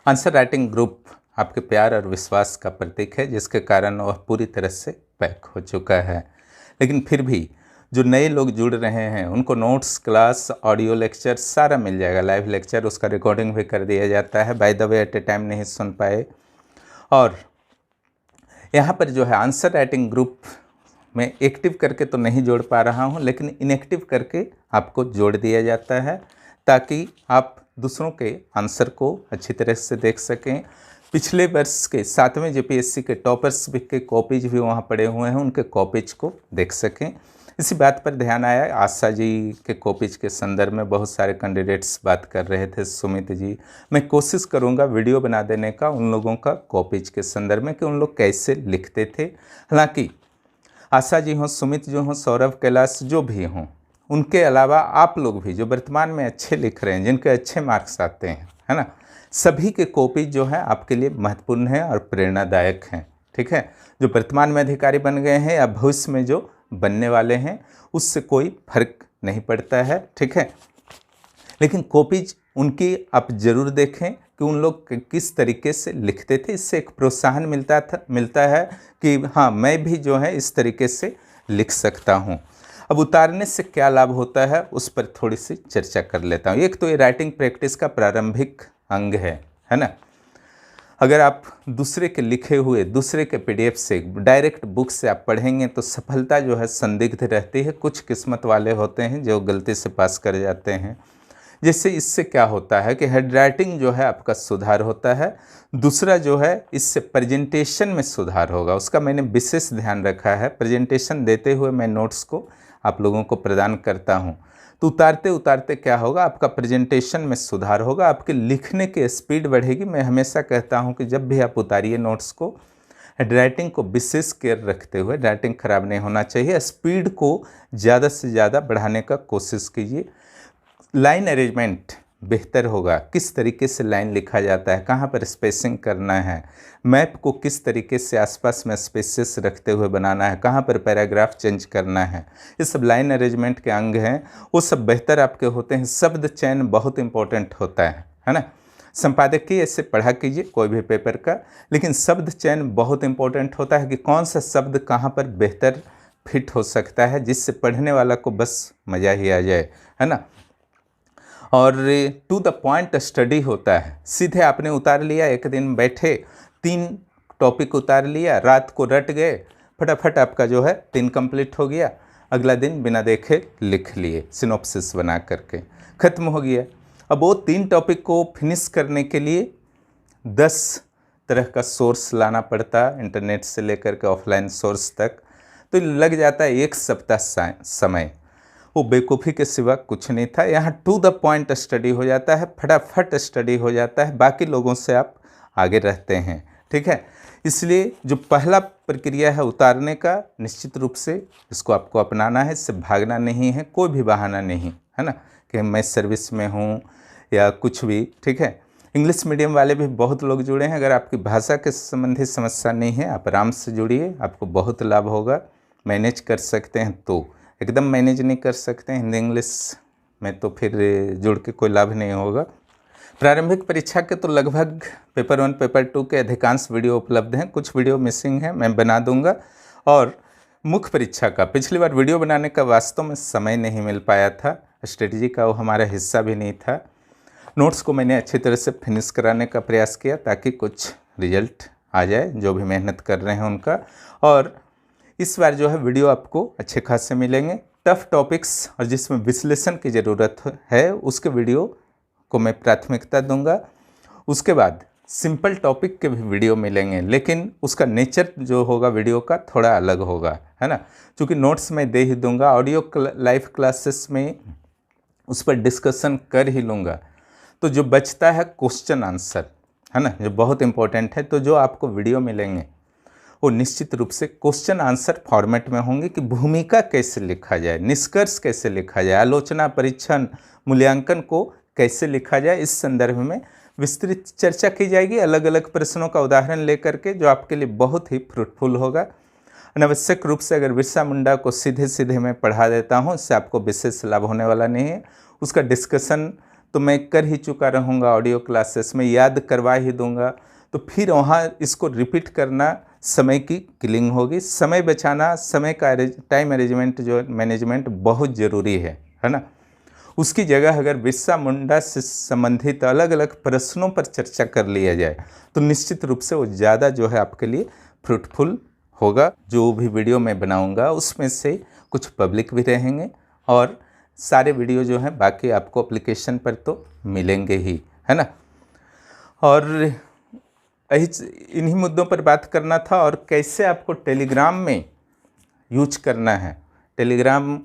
आंसर राइटिंग ग्रुप आपके प्यार और विश्वास का प्रतीक है, जिसके कारण वह पूरी तरह से पैक हो चुका है। लेकिन फिर भी जो नए लोग जुड़ रहे हैं उनको नोट्स, क्लास, ऑडियो लेक्चर सारा मिल जाएगा। लाइव लेक्चर उसका रिकॉर्डिंग भी कर दिया जाता है, by the way at A time नहीं सुन पाए। और यहाँ पर जो है आंसर राइटिंग ग्रुप में एक्टिव करके तो नहीं जोड़ पा रहा हूँ, लेकिन इनएक्टिव करके आपको जोड़ दिया जाता है ताकि आप दूसरों के आंसर को अच्छी तरह से देख सकें। पिछले वर्ष के 7वें जेपीएससी के टॉपर्स के कॉपीज भी वहाँ पड़े हुए हैं, उनके कॉपीज को देख सकें। इसी बात पर ध्यान आया, आशा जी के कॉपीज के संदर्भ में बहुत सारे कैंडिडेट्स बात कर रहे थे, सुमित जी। मैं कोशिश करूंगा वीडियो बना देने का उन लोगों का कॉपीज के संदर्भ में कि उन लोग कैसे लिखते थे। हालांकि आशा जी हों, सुमित जो हों, सौरभ, कैलाश जो भी हों, उनके अलावा आप लोग भी जो वर्तमान में अच्छे लिख रहे हैं, जिनके अच्छे मार्क्स आते हैं, है ना, सभी के कॉपीज जो है आपके लिए महत्वपूर्ण है और प्रेरणादायक हैं, ठीक है। जो वर्तमान में अधिकारी बन गए हैं या भविष्य में जो बनने वाले हैं उससे कोई फर्क नहीं पड़ता है, ठीक है। लेकिन कॉपीज उनकी आप ज़रूर देखें कि उन लोग किस तरीके से लिखते थे। इससे एक प्रोत्साहन मिलता है कि हाँ, मैं भी जो है इस तरीके से लिख सकता हूँ। अब उतारने से क्या लाभ होता है उस पर थोड़ी सी चर्चा कर लेता हूँ। एक तो ये राइटिंग प्रैक्टिस का प्रारंभिक अंग है ना। अगर आप दूसरे के लिखे हुए, दूसरे के पीडीएफ से, डायरेक्ट बुक से आप पढ़ेंगे तो सफलता जो है संदिग्ध रहती है। कुछ किस्मत वाले होते हैं जो गलती से पास कर जाते हैं। जैसे इससे क्या होता है कि हेड राइटिंग जो है आपका सुधार होता है। दूसरा जो है इससे प्रेजेंटेशन में सुधार होगा, उसका मैंने विशेष ध्यान रखा है। प्रेजेंटेशन देते हुए मैं नोट्स को आप लोगों को प्रदान करता हूँ, तो उतारते उतारते क्या होगा, आपका प्रेजेंटेशन में सुधार होगा, आपके लिखने की स्पीड बढ़ेगी। मैं हमेशा कहता हूं कि जब भी आप उतारिए नोट्स को, राइटिंग को विशेष केयर रखते हुए, राइटिंग खराब नहीं होना चाहिए, स्पीड को ज़्यादा से ज़्यादा बढ़ाने का कोशिश कीजिए। लाइन अरेंजमेंट बेहतर होगा, किस तरीके से लाइन लिखा जाता है, कहाँ पर स्पेसिंग करना है, मैप को किस तरीके से आसपास में स्पेसेस रखते हुए बनाना है, कहाँ पर पैराग्राफ चेंज करना है, ये सब लाइन अरेंजमेंट के अंग हैं, वो सब बेहतर आपके होते हैं। शब्द चयन बहुत इंपॉर्टेंट होता है ना। संपादकीय ऐसे पढ़ा कीजिए कोई भी पेपर का, लेकिन शब्द चयन बहुत इंपॉर्टेंट होता है कि कौन सा शब्द कहाँ पर बेहतर फिट हो सकता है, जिससे पढ़ने वाला को बस मज़ा ही आ जाए, है ना। और टू द पॉइंट स्टडी होता है। सीधे आपने उतार लिया, एक दिन बैठे 3 टॉपिक उतार लिया, रात को रट गए, फटाफट आपका जो है 3 कंप्लीट हो गया, अगला दिन बिना देखे लिख लिए, सिनॉप्सिस बना करके ख़त्म हो गया। अब वो 3 टॉपिक को फिनिश करने के लिए 10 तरह का सोर्स लाना पड़ता, इंटरनेट से लेकर के ऑफलाइन सोर्स तक, तो लग जाता है 1 सप्ताह समय। वो बेवकूफ़ी के सिवा कुछ नहीं था। यहाँ टू द पॉइंट स्टडी हो जाता है, फटाफट स्टडी हो जाता है, बाकी लोगों से आप आगे रहते हैं, ठीक है। इसलिए जो पहला प्रक्रिया है उतारने का, निश्चित रूप से इसको आपको अपनाना है, इससे भागना नहीं है, कोई भी बहाना नहीं, है ना, कि मैं सर्विस में हूँ या कुछ भी, ठीक है। इंग्लिश मीडियम वाले भी बहुत लोग जुड़े हैं। अगर आपकी भाषा के संबंधी समस्या नहीं है, आप आराम से जुड़िए, आपको बहुत लाभ होगा। मैनेज कर सकते हैं तो, एकदम मैनेज नहीं कर सकते हैं हिंदी इंग्लिश में तो फिर जुड़ के कोई लाभ नहीं होगा। प्रारंभिक परीक्षा के तो लगभग पेपर 1, पेपर 2 के अधिकांश वीडियो उपलब्ध हैं, कुछ वीडियो मिसिंग हैं, मैं बना दूंगा। और मुख्य परीक्षा का पिछली बार वीडियो बनाने का वास्तव में समय नहीं मिल पाया था, स्ट्रेटजी का वो हमारा हिस्सा भी नहीं था। नोट्स को मैंने अच्छी तरह से फिनिश कराने का प्रयास किया ताकि कुछ रिजल्ट आ जाए जो भी मेहनत कर रहे हैं उनका। और इस बार जो है वीडियो आपको अच्छे खासे मिलेंगे। टफ टॉपिक्स और जिसमें विश्लेषण की ज़रूरत है उसके वीडियो को मैं प्राथमिकता दूंगा। उसके बाद सिंपल टॉपिक के भी वीडियो मिलेंगे, लेकिन उसका नेचर जो होगा वीडियो का थोड़ा अलग होगा, है ना, क्योंकि नोट्स मैं दे ही दूंगा। ऑडियो लाइव क्लासेस में उस पर डिस्कशन कर ही लूँगा, तो जो बचता है क्वेश्चन आंसर, है ना, जो बहुत इंपॉर्टेंट है। तो जो आपको वीडियो मिलेंगे वो निश्चित रूप से क्वेश्चन आंसर फॉर्मेट में होंगे कि भूमिका कैसे लिखा जाए, निष्कर्ष कैसे लिखा जाए, आलोचना, परीक्षण, मूल्यांकन को कैसे लिखा जाए, इस संदर्भ में विस्तृत चर्चा की जाएगी अलग अलग प्रश्नों का उदाहरण लेकर के, जो आपके लिए बहुत ही फ्रूटफुल होगा। अनावश्यक रूप से अगर बिरसा मुंडा को सीधे सीधे मैं पढ़ा देता हूँ, इससे आपको विशेष लाभ होने वाला नहीं है। उसका डिस्कशन तो मैं कर ही चुका रहूँगा ऑडियो क्लासेस में, याद करवा ही दूंगा, तो फिर वहाँ इसको रिपीट करना समय की किलिंग होगी। समय बचाना, समय का टाइम अरेंजमेंट जो मैनेजमेंट बहुत ज़रूरी है ना। उसकी जगह अगर बिरसा मुंडा से संबंधित अलग अलग प्रश्नों पर चर्चा कर लिया जाए तो निश्चित रूप से वो ज़्यादा जो है आपके लिए फ्रूटफुल होगा। जो भी वीडियो मैं बनाऊंगा उसमें से कुछ पब्लिक भी रहेंगे और सारे वीडियो जो हैं बाकी आपको एप्लीकेशन पर तो मिलेंगे ही, है ना। और इन्हीं मुद्दों पर बात करना था और कैसे आपको टेलीग्राम में यूज करना है। टेलीग्राम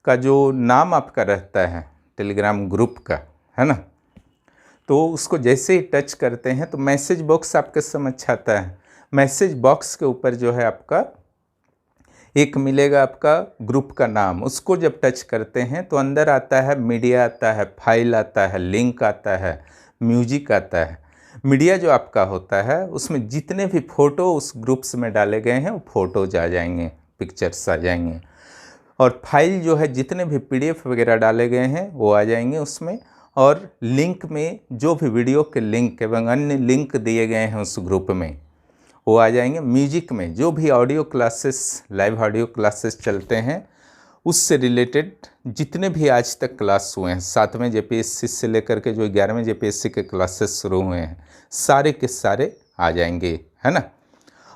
का जो नाम आपका रहता है टेलीग्राम ग्रुप का, है ना, तो उसको जैसे ही टच करते हैं तो मैसेज बॉक्स आपके समझ आता है। मैसेज बॉक्स के ऊपर जो है आपका एक मिलेगा आपका ग्रुप का नाम, उसको जब टच करते हैं तो अंदर आता है मीडिया, आता है फाइल, आता है लिंक, आता है म्यूजिक, आता है। मीडिया जो आपका होता है उसमें जितने भी फ़ोटो उस ग्रुप्स में डाले गए हैं वो फ़ोटोज आ जाएंगे, पिक्चर्स आ जाएंगे। और फाइल जो है जितने भी PDF वगैरह डाले गए हैं वो आ जाएंगे उसमें। और लिंक में जो भी वीडियो के लिंक एवं अन्य लिंक दिए गए हैं उस ग्रुप में वो आ जाएंगे। म्यूजिक में जो भी audio classes, live audio classes चलते हैं उससे रिलेटेड जितने भी आज तक क्लास हुए हैं, 7वें JPSC से लेकर के जो 11वें JPSC के क्लासेस शुरू हुए हैं, सारे के सारे आ जाएंगे, है ना।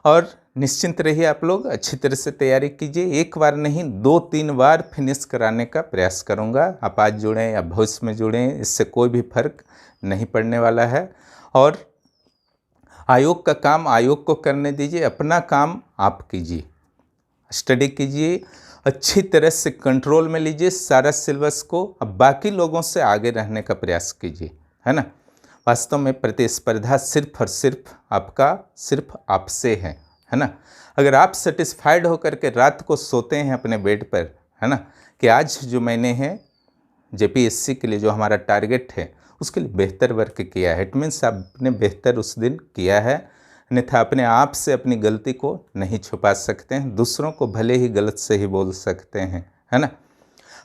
और निश्चिंत रहिए, आप लोग अच्छी तरह से तैयारी कीजिए। एक बार नहीं 2-3 बार फिनिश कराने का प्रयास करूंगा। आप आज जुड़ें या भविष्य में जुड़ें, इससे कोई भी फर्क नहीं पड़ने वाला है। और आयोग का काम आयोग को करने दीजिए, अपना काम आप कीजिए, स्टडी कीजिए, अच्छी तरह से कंट्रोल में लीजिए सारा सिलेबस को। अब बाकी लोगों से आगे रहने का प्रयास कीजिए, है ना। वास्तव में प्रतिस्पर्धा सिर्फ और सिर्फ आपसे है ना। अगर आप सेटिस्फाइड होकर के रात को सोते हैं अपने बेड पर, है ना, कि आज जो मैंने है JPSC के लिए जो हमारा टारगेट है उसके लिए बेहतर वर्क किया है, इट मीन्स आपने बेहतर उस दिन किया है। अन्यथा अपने आप से अपनी गलती को नहीं छुपा सकते हैं, दूसरों को भले ही गलत से ही बोल सकते हैं, है ना।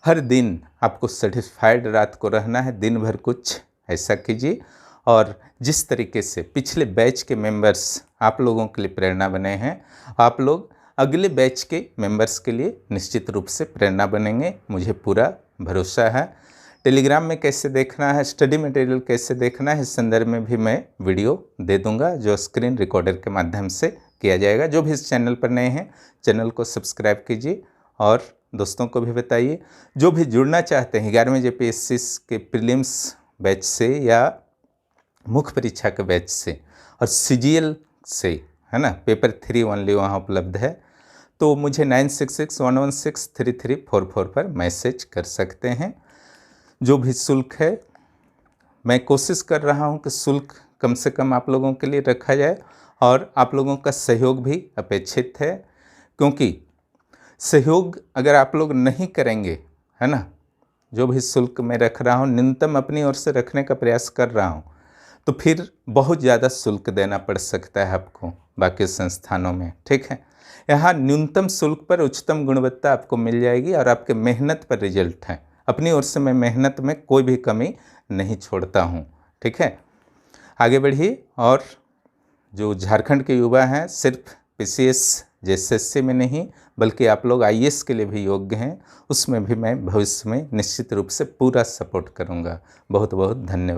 हर दिन आपको सेटिस्फाइड रात को रहना है, दिन भर कुछ ऐसा कीजिए। और जिस तरीके से पिछले बैच के मेंबर्स आप लोगों के लिए प्रेरणा बने हैं, आप लोग अगले बैच के मेंबर्स के लिए निश्चित रूप से प्रेरणा बनेंगे, मुझे पूरा भरोसा है। टेलीग्राम में कैसे देखना है, स्टडी मटेरियल कैसे देखना है, इस संदर्भ में भी मैं वीडियो दे दूंगा जो स्क्रीन रिकॉर्डर के माध्यम से किया जाएगा। जो भी इस चैनल पर नए हैं चैनल को सब्सक्राइब कीजिए और दोस्तों को भी बताइए। जो भी जुड़ना चाहते हैं 11वें JPSC के प्रीलिम्स बैच से या मुख्य परीक्षा के बैच से और CGL से, है ना, पेपर 3 ओनली वहाँ उपलब्ध है, तो मुझे 9661163344 पर मैसेज कर सकते हैं। जो भी शुल्क है मैं कोशिश कर रहा हूं कि शुल्क कम से कम आप लोगों के लिए रखा जाए और आप लोगों का सहयोग भी अपेक्षित है, क्योंकि सहयोग अगर आप लोग नहीं करेंगे, है ना, जो भी शुल्क मैं रख रहा हूं न्यूनतम अपनी ओर से रखने का प्रयास कर रहा हूं, तो फिर बहुत ज़्यादा शुल्क देना पड़ सकता है आपको बाकी संस्थानों में, ठीक है। यहाँ न्यूनतम शुल्क पर उच्चतम गुणवत्ता आपको मिल जाएगी और आपके मेहनत पर रिजल्ट है। अपनी ओर से मैं मेहनत में कोई भी कमी नहीं छोड़ता हूँ, ठीक है। आगे बढ़िए। और जो झारखंड के युवा हैं सिर्फ PCS JSSC में नहीं बल्कि आप लोग IAS के लिए भी योग्य हैं, उसमें भी मैं भविष्य में निश्चित रूप से पूरा सपोर्ट करूँगा। बहुत बहुत धन्यवाद।